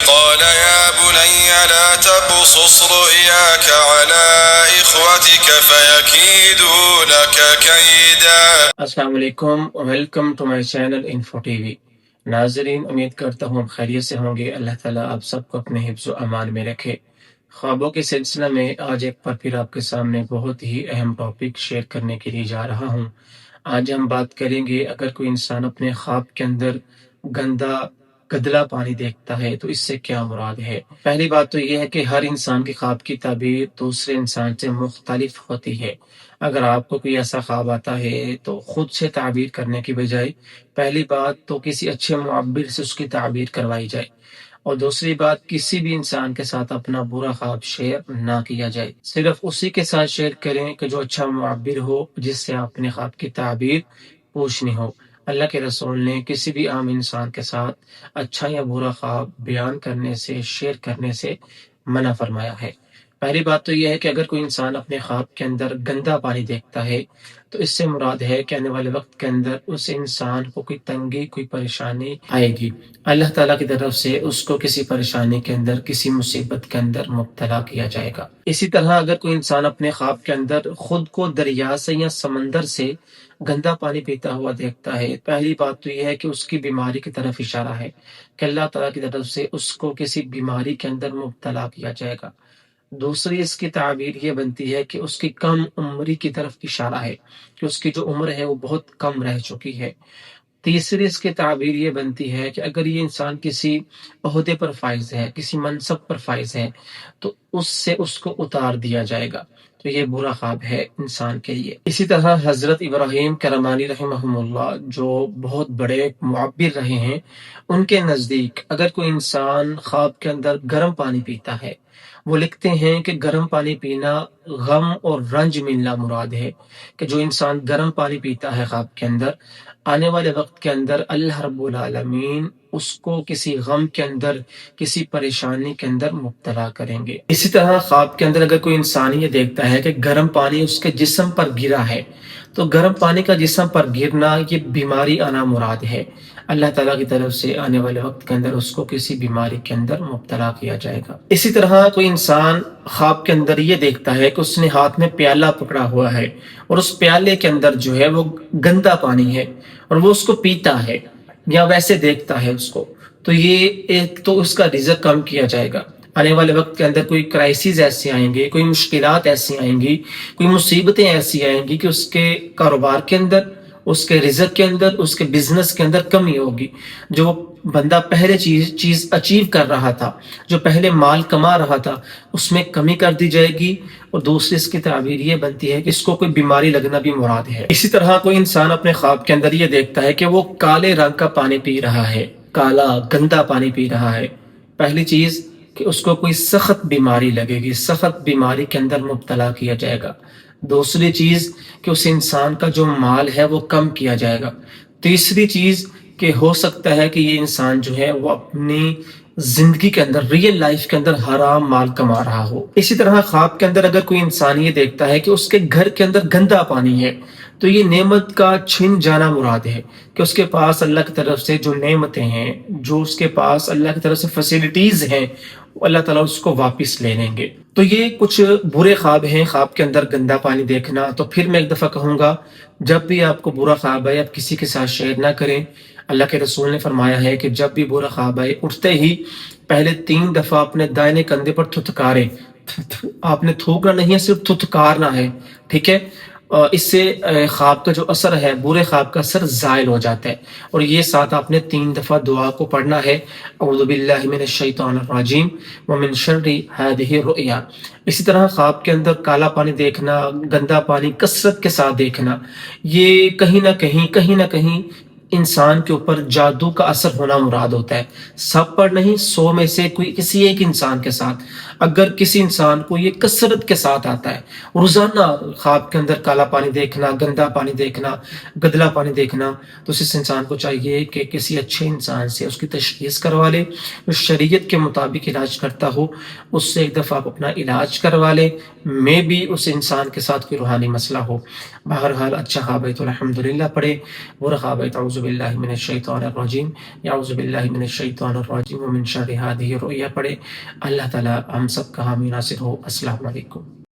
قال يا بني لا تقصص رؤياك على إخوتك فيكيدوا لك كيدا. السلام علیکم، welcome to my channel info TV وی۔ ناظرین، امید کرتا ہوں خیریت سے ہوں گے۔ اللہ تعالیٰ آپ سب کو اپنے حفظ و امان میں رکھے۔ خوابوں کے سلسلہ میں آج ایک بار پھر آپ کے سامنے بہت ہی اہم ٹاپک شیئر کرنے کے لیے جا رہا ہوں۔ آج ہم بات کریں گے، اگر کوئی انسان اپنے خواب کے اندر گندا گدلا پانی دیکھتا ہے تو اس سے کیا مراد ہے۔ پہلی بات تو یہ ہے کہ ہر انسان کے خواب کی تعبیر دوسرے انسان سے مختلف ہوتی ہے۔ اگر آپ کو کوئی ایسا خواب آتا ہے تو خود سے تعبیر کرنے کی بجائے پہلی بات تو کسی اچھے معبر سے اس کی تعبیر کروائی جائے، اور دوسری بات کسی بھی انسان کے ساتھ اپنا برا خواب شیئر نہ کیا جائے۔ صرف اسی کے ساتھ شیئر کریں کہ جو اچھا معبر ہو، جس سے آپ اپنے خواب کی تعبیر پوچھنی ہو۔ اللہ کے رسول نے کسی بھی عام انسان کے ساتھ اچھا یا برا خواب بیان کرنے سے، شیئر کرنے سے منع فرمایا ہے۔ پہلی بات تو یہ ہے کہ اگر کوئی انسان اپنے خواب کے اندر گندا پانی دیکھتا ہے تو اس سے مراد ہے کہ آنے والے وقت کے اندر اس انسان کو کوئی تنگی، کوئی پریشانی آئے گی۔ اللہ تعالیٰ کی طرف سے اس کو کسی پریشانی کے اندر، کسی مصیبت کے اندر مبتلا کیا جائے گا۔ اسی طرح اگر کوئی انسان اپنے خواب کے اندر خود کو دریا سے یا سمندر سے گندا پانی پیتا ہوا دیکھتا ہے، پہلی بات تو یہ ہے کہ اس کی بیماری کی طرف اشارہ ہے کہ اللہ تعالیٰ کی طرف سے اس کو کسی بیماری کے اندر مبتلا کیا جائے گا۔ دوسری اس کی تعبیر یہ بنتی ہے کہ اس کی کم عمری کی طرف اشارہ ہے کہ اس کی جو عمر ہے وہ بہت کم رہ چکی ہے۔ تیسری اس کی تعبیر یہ بنتی ہے کہ اگر یہ انسان کسی عہدے پر فائز ہے، کسی منصب پر فائز ہے، تو اس سے اس کو اتار دیا جائے گا، تو یہ برا خواب ہے انسان کے لیے۔ اسی طرح حضرت ابراہیم کرمانی رحمہم اللہ، جو بہت بڑے معبر رہے ہیں، ان کے نزدیک اگر کوئی انسان خواب کے اندر گرم پانی پیتا ہے، وہ لکھتے ہیں کہ گرم پانی پینا غم اور رنج ملنا مراد ہے، کہ جو انسان گرم پانی پیتا ہے خواب کے اندر، آنے والے وقت کے اندر اللہ رب العالمین اس کو کسی غم کے اندر، کسی پریشانی کے اندر مبتلا کریں گے۔ اسی طرح خواب کے اندر اگر کوئی انسان یہ دیکھتا ہے کہ گرم پانی اس کے جسم پر گرا ہے، تو گرم پانی کا جسم پر گرنا یہ بیماری آنا مراد ہے۔ اللہ تعالیٰ کی طرف سے آنے والے وقت کے اندر اس کو کسی بیماری کے اندر مبتلا کیا جائے گا۔ اسی طرح کوئی انسان خواب کے اندر یہ دیکھتا ہے کہ اس نے ہاتھ میں پیالہ پکڑا ہوا ہے، اور اس پیالے کے اندر جو ہے وہ گندا پانی ہے، اور وہ اس کو پیتا ہے یا ویسے دیکھتا ہے اس کو، تو یہ ایک تو اس کا رزق کم کیا جائے گا۔ آنے والے وقت کے اندر کوئی کرائسز ایسے آئیں گے، کوئی مشکلات ایسی آئیں گی، کوئی مصیبتیں ایسی آئیں گی کہ اس کے کاروبار کے اندر، اس کے رزق کے اندر، اس کے بزنس کے اندر کمی ہوگی۔ جو بندہ پہلے چیز اچیو کر رہا تھا، جو پہلے مال کما رہا تھا، اس میں کمی کر دی جائے گی۔ اور دوسری اس کی تعبیر یہ بنتی ہے کہ اس کو کوئی بیماری لگنا بھی مراد ہے۔ اسی طرح کوئی انسان اپنے خواب کے اندر یہ دیکھتا ہے کہ وہ کالے رنگ کا پانی پی رہا ہے، کالا گندا پانی پی رہا ہے، پہلی چیز کہ اس کو کوئی سخت بیماری لگے گی، سخت بیماری کے اندر مبتلا کیا جائے گا۔ دوسری چیز کہ اس انسان کا جو مال ہے وہ کم کیا جائے گا۔ تیسری چیز کہ ہو سکتا ہے کہ یہ انسان جو ہے وہ اپنی زندگی کے اندر، ریئل لائف کے اندر حرام مال کما رہا ہو۔ اسی طرح خواب کے اندر اگر کوئی انسان یہ دیکھتا ہے کہ اس کے گھر کے اندر گندا پانی ہے، تو یہ نعمت کا چھن جانا مراد ہے، کہ اس کے پاس اللہ کی طرف سے جو نعمتیں ہیں، جو اس کے پاس اللہ کی طرف سے فیسلٹیز ہیں، اللہ تعالیٰ اس کو واپس لے لیں گے۔ تو یہ کچھ برے خواب ہیں، خواب کے اندر گندا پانی دیکھنا۔ تو پھر میں ایک دفعہ کہوں گا، جب بھی آپ کو برا خواب آئے، آپ کسی کے ساتھ شیئر نہ کریں۔ اللہ کے رسول نے فرمایا ہے کہ جب بھی برا خواب آئے، اٹھتے ہی پہلے 3 دفعہ اپنے دائیں کندھے پر تھتکاریں۔ آپ نے تھوکنا نہیں ہے، صرف تھتکارنا ہے، ٹھیک ہے؟ اس سے خواب کا جو اثر ہے، برے خواب کا اثر زائل ہو جاتا ہے۔ اور یہ ساتھ آپ نے 3 دفعہ دعا کو پڑھنا ہے، اعوذ باللہ من الشیطان الرجیم ومن شر ہذہ الرؤیا۔ اسی طرح خواب کے اندر کالا پانی دیکھنا، گندا پانی کثرت کے ساتھ دیکھنا، یہ کہیں نہ کہیں انسان کے اوپر جادو کا اثر ہونا مراد ہوتا ہے۔ سب پر نہیں، 100 میں سے کوئی کسی ایک انسان کے ساتھ اگر کسی انسان کو یہ کثرت کے ساتھ آتا ہے، روزانہ خواب کے اندر کالا پانی دیکھنا، گندا پانی دیکھنا، گدلا پانی دیکھنا، تو اس انسان کو چاہیے کہ کسی اچھے انسان سے اس کی تشخیص کروا لے، جو شریعت کے مطابق علاج کرتا ہو، اس سے ایک دفعہ آپ اپنا علاج کروا لیں، میں بھی اس انسان کے ساتھ کوئی روحانی مسئلہ ہو۔ بہرحال اچھا خواب ہے تو الحمدللہ پڑھے، برا خواب ہے تو اعوذ باللہ من الشیطان الرجیم، اعوذ باللہ من الشیطان الرجیم ومن شر ہذہ الرؤیا پڑھے۔ اللہ تعالی ہم سب کا حامی ناصر ہو۔ السلام علیکم۔